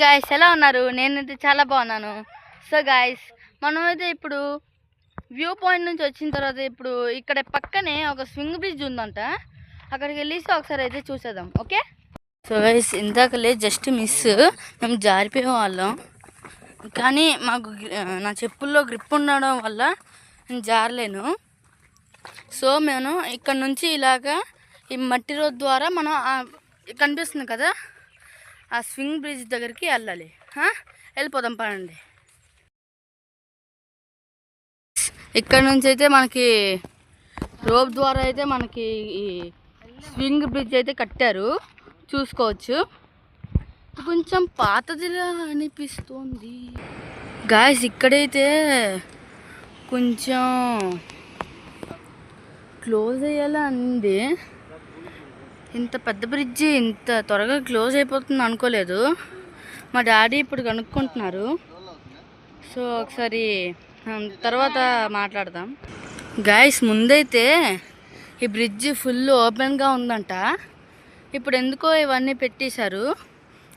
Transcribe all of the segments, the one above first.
Guys ఎలా ఉన్నారు? నేనైతే చాలా బాగున్నాను. సో గాయస్ మనమైతే ఇప్పుడు వ్యూ పాయింట్ నుంచి వచ్చిన తర్వాత ఇప్పుడు ఇక్కడ పక్కనే ఒక స్వింగ్ బ్రిడ్జ్ ఉందంట. అక్కడికి వెళ్ళేసి ఒకసారి అయితే చూసేద్దాం. ఓకే. సో గైస్ ఇందాకలే జస్ట్ మిస్, మేము జారిపోయే వాళ్ళం. కానీ మాకు నా చెప్పుల్లో గ్రిప్ ఉండడం వల్ల నేను జారలేను. సో మేము ఇక్కడ నుంచి ఇలాగా ఈ మట్టి రోడ్ ద్వారా మనం కనిపిస్తుంది కదా ఆ స్వింగ్ బ్రిడ్జ్ దగ్గరికి వెళ్ళాలి. వెళ్ళిపోదాం పడండి. ఇక్కడ నుంచి అయితే మనకి రోప్ ద్వారా అయితే మనకి ఈ స్వింగ్ బ్రిడ్జ్ అయితే కట్టారు, చూసుకోవచ్చు. కొంచెం పాతదిలా అనిపిస్తుంది గాయస్. ఇక్కడైతే కొంచెం క్లోజ్ అయ్యేలా అంది. ఇంత పెద్ద బ్రిడ్జి ఇంత త్వరగా క్లోజ్ అయిపోతుంది అనుకోలేదు. మా డాడీ ఇప్పుడు కనుక్కుంటున్నారు. సో ఒకసారి తర్వాత మాట్లాడదాం. గాయస్ ముందైతే ఈ బ్రిడ్జ్ ఫుల్ ఓపెన్గా ఉందంట. ఇప్పుడు ఎందుకో ఇవన్నీ పెట్టేశారు.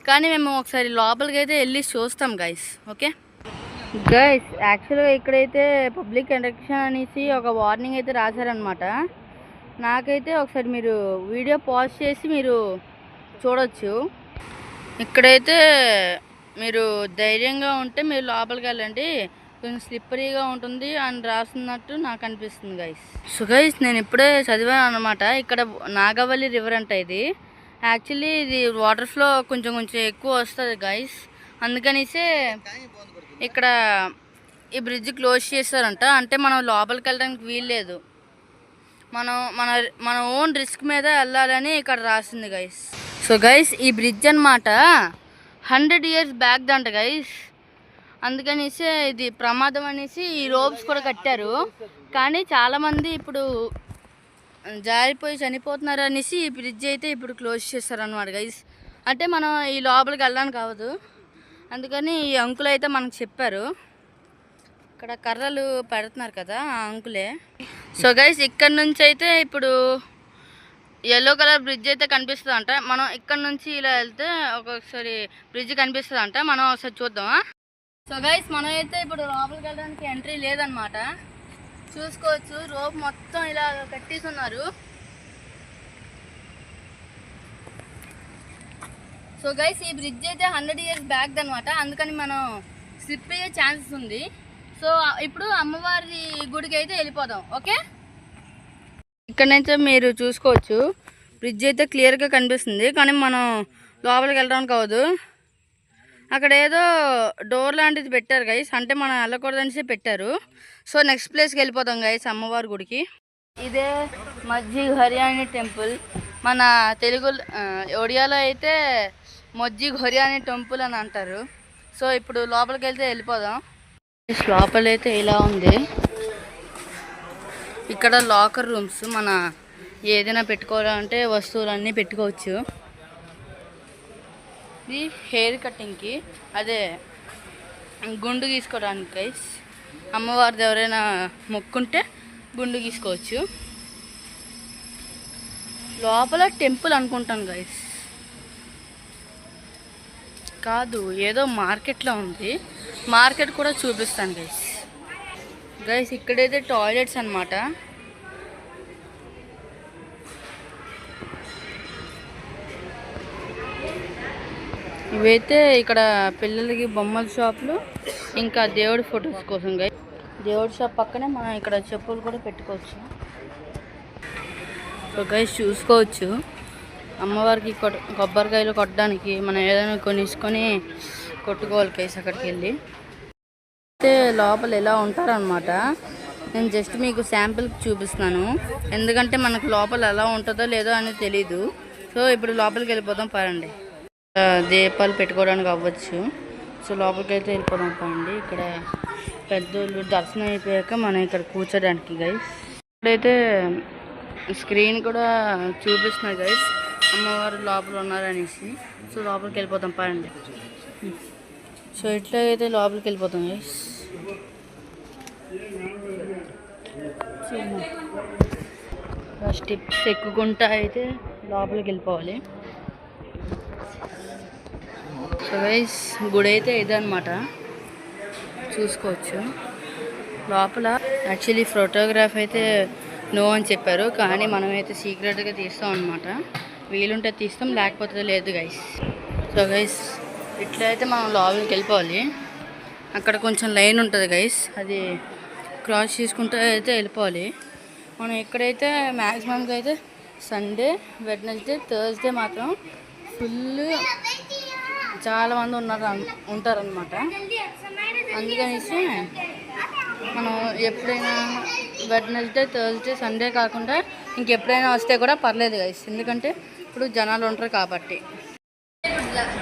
కానీ మేము ఒకసారి లోపలికి అయితే వెళ్ళి చూస్తాం గాయస్. ఓకే గాయస్, యాక్చువల్గా ఇక్కడైతే పబ్లిక్ ఇంట్రక్షన్ అనేసి ఒక వార్నింగ్ అయితే రాశారనమాట. నాకైతే ఒకసారి మీరు వీడియో పాజ్ చేసి మీరు చూడొచ్చు. ఇక్కడైతే మీరు ధైర్యంగా ఉంటే మీరు లోపలికి వెళ్ళండి, కొంచెం స్లిప్పరీగా ఉంటుంది అని రాస్తున్నట్టు నాకు అనిపిస్తుంది గైస్. సో గైస్ నేను ఇప్పుడే చదివాను అనమాట. ఇక్కడ నాగవల్లి రివర్ అంట. ఇది యాక్చువల్లీ ఇది వాటర్ ఫ్లో కొంచెం ఎక్కువ వస్తుంది గైస్. అందుకనిసే ఇక్కడ ఈ బ్రిడ్జ్ క్లోజ్ చేస్తారంట. అంటే మనం లోపలికి వెళ్ళడానికి వీల్లేదు, మన ఓన్ రిస్క్ మీద వెళ్ళాలని ఇక్కడ రాసింది గైస్. సో గైస్ ఈ బ్రిడ్జ్ అనమాట 100 years బ్యాక్ దంట గైస్. అందుకనిసే ఇది ప్రమాదం అనేసి ఈ రోప్స్ కూడా కట్టారు. కానీ చాలామంది ఇప్పుడు జారిపోయి చనిపోతున్నారు అనేసి ఈ బ్రిడ్జ్ అయితే ఇప్పుడు క్లోజ్ చేస్తారన్నమాట గైస్. అంటే మనం ఈ లోపలికి వెళ్ళడానికి అవ్వదు, అందుకని ఈ అంకులు అయితే మనకు చెప్పారు. ఇక్కడ కర్రలు పెడుతున్నారు కదా ఆ అంకులే. సో గైస్ ఇక్కడ నుంచి అయితే ఇప్పుడు ఎల్లో కలర్ బ్రిడ్జ్ అయితే కనిపిస్తుంది అంట. మనం ఇక్కడ నుంచి ఇలా వెళ్తే ఒకసారి బ్రిడ్జ్ కనిపిస్తుంది అంట. మనం ఒకసారి చూద్దామా. సో గైస్ మనం అయితే ఇప్పుడు లోపలికి వెళ్ళడానికి ఎంట్రీ లేదనమాట. చూసుకోవచ్చు రోప్ మొత్తం ఇలా కట్టేస్తున్నారు. సో గైస్ ఈ బ్రిడ్జ్ అయితే 100 years బ్యాక్ అనమాట. అందుకని మనం స్లిప్ అయ్యే ఛాన్సెస్ ఉంది. సో ఇప్పుడు అమ్మవారి గుడికి అయితే వెళ్ళిపోదాం. ఓకే, ఇక్కడనైతే మీరు చూసుకోవచ్చు బ్రిడ్జ్ అయితే క్లియర్గా కనిపిస్తుంది. కానీ మనం లోపలికి వెళ్ళడానికి అవ్వదు. అక్కడ ఏదో డోర్ లాంటిది పెట్టారు గైస్, అంటే మనం వెళ్ళకూడదనేసి పెట్టారు. సో నెక్స్ట్ ప్లేస్కి వెళ్ళిపోతాం గైస్, అమ్మవారి గుడికి. ఇదే మజ్జి హరియాణి టెంపుల్. మన తెలుగు ఒడియాలో అయితే మజ్జి హరియాణి టెంపుల్ అని అంటారు. సో ఇప్పుడు లోపలికి వెళ్తే వెళ్ళిపోదాం. లోపలైతే ఇలా ఉంది. ఇక్కడ లాకర్ రూమ్స్, మన ఏదైనా పెట్టుకోవాలంటే వస్తువులన్నీ పెట్టుకోవచ్చు. ఇది హెయిర్ కటింగ్కి, అదే గుండు గీసుకోవడానికి గైస్. అమ్మవారిది ఎవరైనా మొక్కుంటే గుండు గీసుకోవచ్చు. లోపల టెంపుల్ అనుకుంటాను గైస్, కాదు ఏదో మార్కెట్లో ఉంది. మార్కెట్ కూడా చూపిస్తాను గైస్. గైస్ ఇక్కడైతే టాయిలెట్స్ అన్నమాట. ఇవైతే ఇక్కడ పిల్లలకి బొమ్మల షాపులు, ఇంకా దేవుడి ఫొటోస్ కోసం గైస్. దేవుడి షాప్ పక్కనే మనం ఇక్కడ చెప్పులు కూడా పెట్టుకోవచ్చు. సో గైస్ చూసుకోవచ్చు అమ్మవారికి కొబ్బరికాయలు కొట్టడానికి మనం ఏదైనా కొనిసుకొని కొట్టుకోవాలి గైస్ అక్కడికి వెళ్ళి. అయితే లోపల ఎలా ఉంటారనమాట. నేను జస్ట్ మీకు శాంపిల్కి చూపిస్తున్నాను, ఎందుకంటే మనకు లోపల ఎలా ఉంటుందో లేదో అనేది తెలీదు. సో ఇప్పుడు లోపలికి వెళ్ళిపోదాం పరండి. దీపాలు పెట్టుకోవడానికి అవ్వచ్చు. సో లోపలికి అయితే వెళ్ళిపోదాం పరండి. ఇక్కడ పెద్దోళ్ళు దర్శనం అయిపోయాక మనం ఇక్కడ కూర్చోడానికి గైస్. ఇక్కడైతే స్క్రీన్ కూడా చూపిస్తున్నారు గైస్ అమ్మవారు లోపల ఉన్నారనేసి. సో లోపలికి వెళ్ళిపోతాం పరండి. సో ఇట్లా అయితే లోపలికి వెళ్ళిపోతాం గైస్. స్టెప్స్ ఎక్కుకుంటా అయితే లోపలికి వెళ్ళిపోవాలి. సో గైస్ గుడి అయితే ఇదన్నమాట, చూసుకోవచ్చు. లోపల యాక్చువల్లీ ఫోటోగ్రాఫ్ అయితే నో అని చెప్పారు, కానీ మనమైతే సీక్రెట్గా తీస్తాం అనమాట. వీలుంటే తీస్తాం, లేకపోతే లేదు గైస్. సో గైస్ ఇట్లా అయితే మనం లోపలికి వెళ్ళిపోవాలి. అక్కడ కొంచెం లైన్ ఉంటుంది గైస్, అది క్రాస్ చేసుకుంటూ అయితే వెళ్ళిపోవాలి. మనం ఇక్కడైతే మ్యాక్సిమంగా అయితే సండే, వెడ్నెస్డే, థర్స్డే మాత్రం ఫుల్ చాలామంది ఉంటారనమాట. అందుకనేసి మనం ఎప్పుడైనా వెడ్నెస్డే, థర్స్డే, సండే కాకుండా ఇంకెప్పుడైనా వస్తే కూడా పర్లేదు గైస్, ఎందుకంటే ఇప్పుడు జనాలు ఉంటారు కాబట్టి.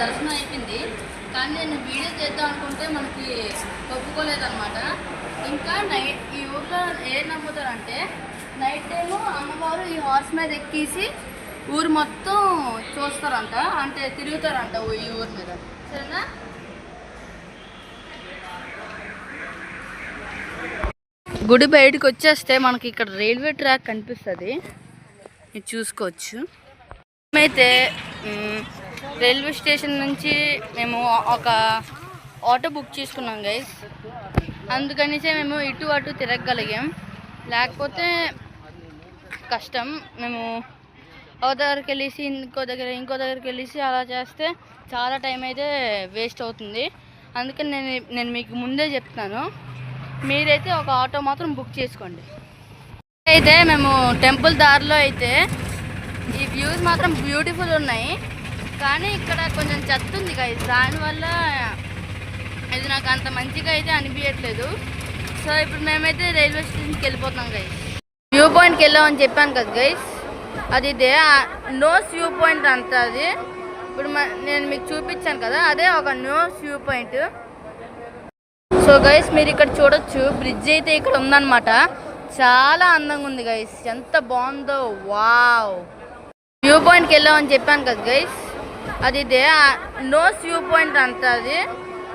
దర్శనం అయిపోయింది, కానీ నేను వీడియో చేద్దాం అనుకుంటే మనకి ఒప్పుకోలేదన్నమాట. ఇంకా నైట్ ఈ ఊర్లో ఏం నమ్ముతారంటే నైట్ టైము అమ్మవారు ఈ హార్స్ మీద ఎక్కేసి ఊరు మొత్తం చూస్తారంట, అంటే తిరుగుతారంట ఈ ఊరి మీద. సరేనా? గుడి బయటకు వచ్చేస్తే మనకి ఇక్కడ రైల్వే ట్రాక్ కనిపిస్తుంది, ఇది చూసుకోవచ్చు. మేమైతే రైల్వే స్టేషన్ నుంచి మేము ఒక ఆటో బుక్ చేసుకున్నాం గైస్, అందుకనిసే మేము ఇటు అటు తిరగగలిగాం, లేకపోతే కష్టం. మేము ఒక దగ్గరికి వెళ్ళేసి ఇంకో దగ్గరికి వెళ్ళేసి అలా చేస్తే చాలా టైం అయితే వేస్ట్ అవుతుంది. అందుకని నేను మీకు ముందే చెప్తాను, మీరైతే ఒక ఆటో మాత్రం బుక్ చేసుకోండి. అయితే మేము టెంపుల్ దారిలో అయితే ఈ వ్యూస్ మాత్రం బ్యూటిఫుల్ ఉన్నాయి, కానీ ఇక్కడ కొంచెం చెత్త ఉంది గైస్, దానివల్ల ఇది నాకు అంత మంచిగా అయితే అనిపించట్లేదు. సో ఇప్పుడు మేమైతే రైల్వే స్టేషన్కి వెళ్ళిపోతున్నాం గైస్. వ్యూ పాయింట్కి వెళ్ళామని చెప్పాను కదా గైస్, అది ఇదే నోస్ వ్యూ పాయింట్ అంట. అది ఇప్పుడు నేను మీకు చూపించాను కదా, అదే ఒక nose view point. So guys మీరు ఇక్కడ చూడొచ్చు, బ్రిడ్జ్ అయితే ఇక్కడ ఉందన్నమాట. చాలా అందంగా ఉంది గైస్, ఎంత బాగుందో, వావ్. వ్యూ పాయింట్కి వెళ్ళామని చెప్పాను కదా గైస్, అది ఇదే నోస్ వ్యూ పాయింట్ అంట. అది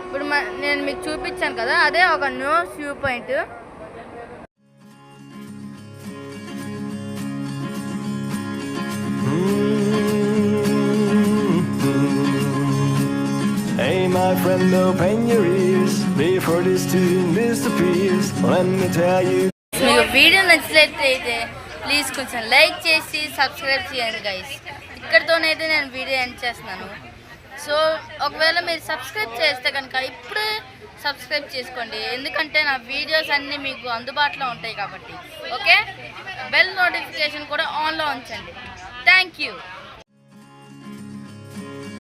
ఇప్పుడు నేను మీకు చూపించాను కదా, అదే ఒక nose view point. Hey my friend, open your ears before this tune disappears. Let me tell you. మీకు వీడియో నచ్చినట్లయితే ప్లీజ్ కొంచెం లైక్ చేసి సబ్స్క్రైబ్ చేయండి గైస్. ఇక్కడితోనైతే నేను వీడియో ఎండ్ చేస్తున్నాను. సో ఒకవేళ మీరు సబ్స్క్రైబ్ చేస్తే కనుక ఇప్పుడే సబ్స్క్రైబ్ చేసుకోండి, ఎందుకంటే నా వీడియోస్ అన్నీ మీకు అందుబాటులో ఉంటాయి కాబట్టి. ఓకే, బెల్ నోటిఫికేషన్ కూడా ఆన్లో ఉంచండి. Thank you.